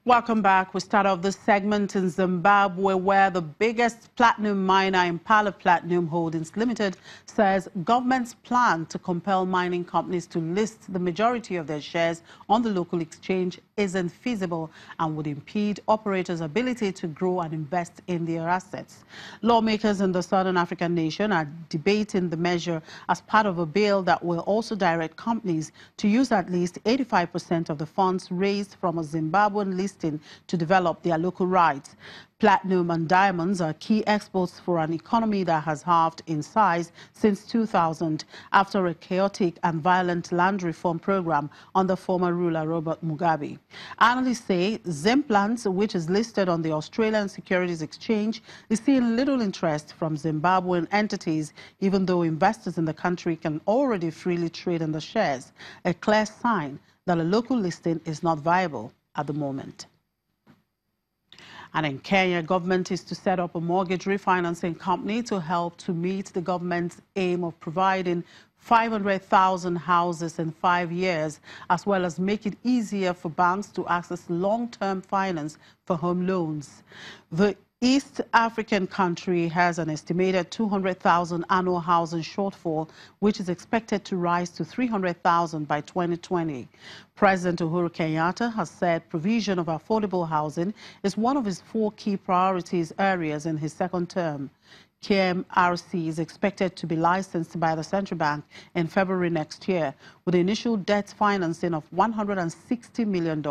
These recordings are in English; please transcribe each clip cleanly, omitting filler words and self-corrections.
Welcome back. We start off this segment in Zimbabwe, where the biggest platinum miner, Impala Platinum Holdings Limited, says government's plan to compel mining companies to list the majority of their shares on the local exchange isn't feasible and would impede operators' ability to grow and invest in their assets. Lawmakers in the Southern African nation are debating the measure as part of a bill that will also direct companies to use at least 85% of the funds raised from a Zimbabwean listing to develop their local rights. Platinum and diamonds are key exports for an economy that has halved in size since 2000 after a chaotic and violent land reform program under former ruler Robert Mugabe. Analysts say Zimplats, which is listed on the Australian Securities Exchange, is seeing little interest from Zimbabwean entities, even though investors in the country can already freely trade in the shares, a clear sign that a local listing is not viable at the moment. And in Kenya, government is to set up a mortgage refinancing company to help to meet the government's aim of providing 500,000 houses in 5 years, as well as make it easier for banks to access long-term finance for home loans. The East African country has an estimated 200,000 annual housing shortfall, which is expected to rise to 300,000 by 2020. President Uhuru Kenyatta has said provision of affordable housing is one of his 4 key priorities areas in his second term. KMRC is expected to be licensed by the central bank in February next year, with initial debt financing of $160 million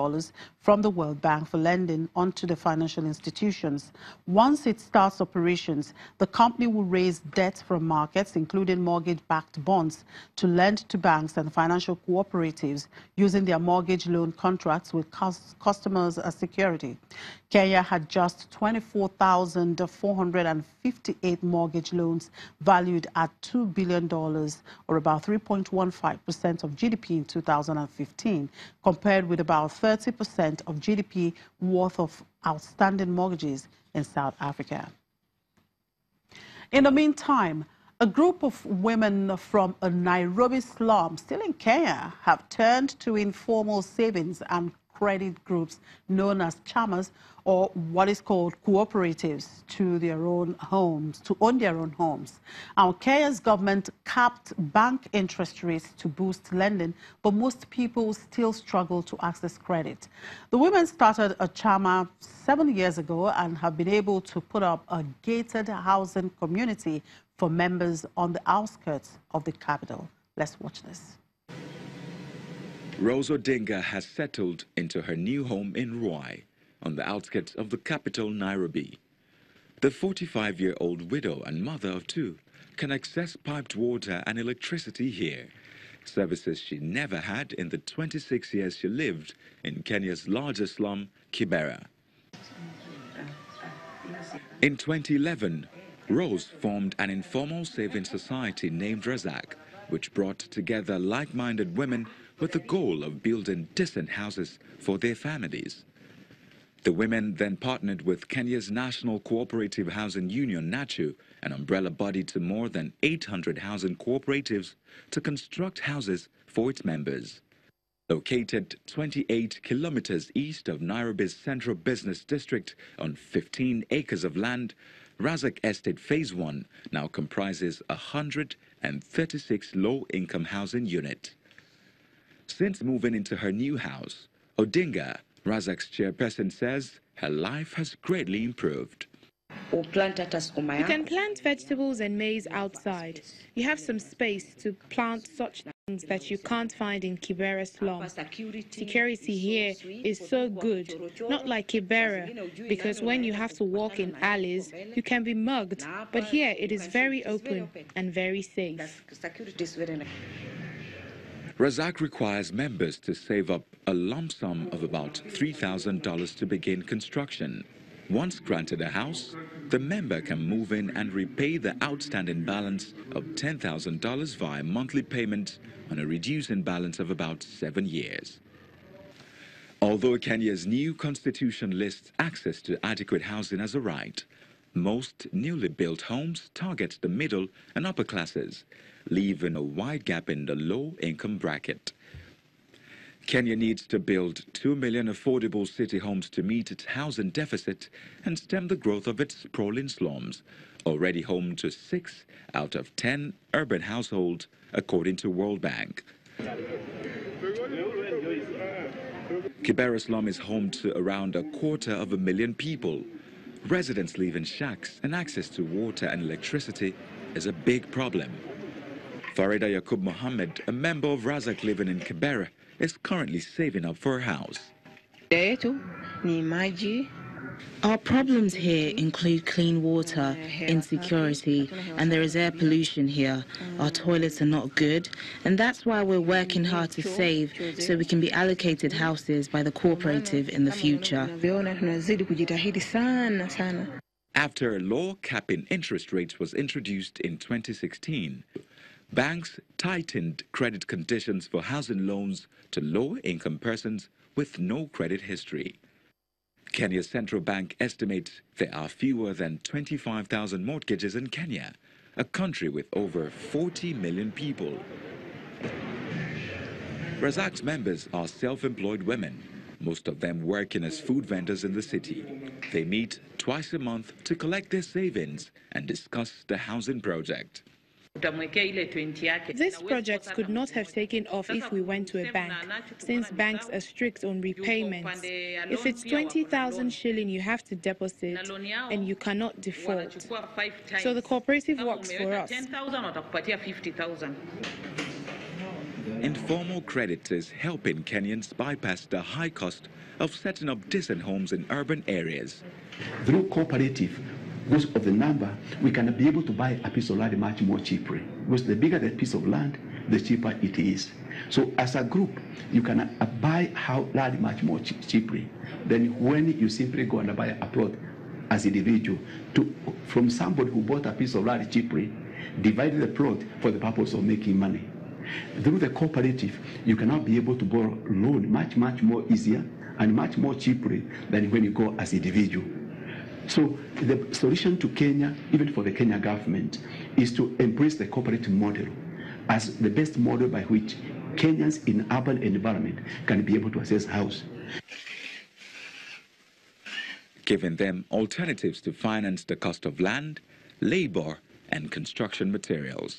from the World Bank for lending onto the financial institutions. Once it starts operations, the company will raise debt from markets, including mortgage-backed bonds, to lend to banks and financial cooperatives using their mortgage loan contracts with customers as security. Kenya had just 24,458 mortgage loans valued at $2 billion, or about 3.15% of GDP in 2015, compared with about 30% of GDP worth of outstanding mortgages in South Africa. In the meantime, a group of women from a Nairobi slum, still in Kenya, have turned to informal savings and credit groups known as chamas, or what is called cooperatives, to their own homes, to own their own homes. Our Kenya's government capped bank interest rates to boost lending, but most people still struggle to access credit. The women started a chama 7 years ago and have been able to put up a gated housing community for members on the outskirts of the capital. Let's watch this. Rose Odinga has settled into her new home in Ruai, on the outskirts of the capital, Nairobi. The 45-year-old widow and mother of 2 can access piped water and electricity here, services she never had in the 26 years she lived in Kenya's largest slum, Kibera. In 2011, Rose formed an informal savings society named Razak, which brought together like-minded women with the goal of building decent houses for their families. The women then partnered with Kenya's National Cooperative Housing Union, NACU, an umbrella body to more than 800 housing cooperatives, to construct houses for its members. Located 28 kilometers east of Nairobi's central business district on 15 acres of land, Razak Estate Phase 1 now comprises 136 low-income housing units. Since moving into her new house, Odinga, Razak's chairperson, says her life has greatly improved. You can plant vegetables and maize outside. You have some space to plant such things that you can't find in Kibera slum. Security here is so good, not like Kibera, because when you have to walk in alleys, you can be mugged, but here it is very open and very safe. Razak requires members to save up a lump sum of about $3,000 to begin construction. Once granted a house, the member can move in and repay the outstanding balance of $10,000 via monthly payments on a reducing balance of about 7 years. Although Kenya's new constitution lists access to adequate housing as a right, most newly built homes target the middle and upper classes, leaving a wide gap in the low-income bracket. Kenya needs to build 2 million affordable city homes to meet its housing deficit and stem the growth of its sprawling slums, already home to 6 out of 10 urban households, according to World Bank. Kibera slum is home to around 250,000 people. Residents live in shacks, and access to water and electricity is a big problem. Farida Yakub Mohammed, a member of Razak living in Kibera, is currently saving up for a house. Our problems here include clean water, insecurity, and there is air pollution here. Our toilets are not good, and that's why we're working hard to save so we can be allocated houses by the Cooperative in the future. After a law capping interest rates was introduced in 2016, banks tightened credit conditions for housing loans to low-income persons with no credit history. Kenya's central bank estimates there are fewer than 25,000 mortgages in Kenya, a country with over 40 million people. Razak's members are self-employed women, most of them working as food vendors in the city. They meet twice a month to collect their savings and discuss the housing project. This project could not have taken off if we went to a bank, since banks are strict on repayments. If it's 20,000 shilling you have to deposit and you cannot default. So the cooperative works for us. Informal credit is helping Kenyans bypass the high cost of setting up decent homes in urban areas. Through cooperative, because of the number, we can be able to buy a piece of land much more cheaply. Because the bigger the piece of land, the cheaper it is. So as a group, you can buy land much more cheaply than when you simply go and buy a plot as an individual. From somebody who bought a piece of land cheaply, divide the plot for the purpose of making money. Through the cooperative, you cannot be able to borrow loan much more easier and much more cheaply than when you go as an individual. So the solution to Kenya, even for the Kenya government, is to embrace the cooperative model as the best model by which Kenyans in urban environment can be able to access house. Giving them alternatives to finance the cost of land, labor, and construction materials.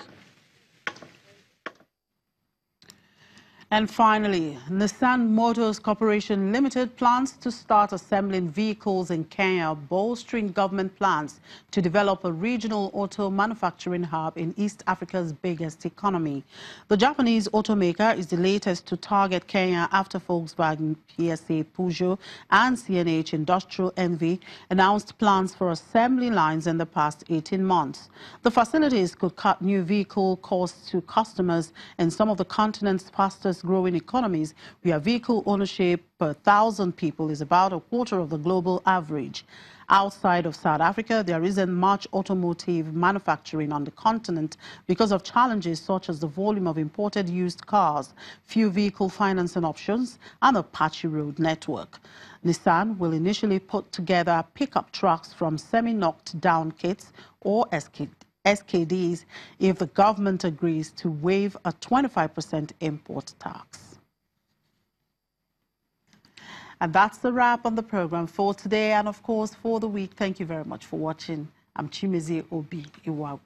And finally, Nissan Motors Corporation Limited plans to start assembling vehicles in Kenya, bolstering government plans to develop a regional auto manufacturing hub in East Africa's biggest economy. The Japanese automaker is the latest to target Kenya after Volkswagen, PSA, Peugeot, and CNH Industrial Envy announced plans for assembly lines in the past 18 months. The facilities could cut new vehicle costs to customers in some of the continent's fastest growing economies, where vehicle ownership per 1,000 people is about a quarter of the global average. Outside of South Africa, there isn't much automotive manufacturing on the continent because of challenges such as the volume of imported used cars, few vehicle financing options, and a patchy road network. Nissan will initially put together pickup trucks from semi-knocked down kits or SKDs if the government agrees to waive a 25% import tax. And that's the wrap on the program for today and, of course, for the week. Thank you very much for watching. I'm Chimeze Obi Iwagu.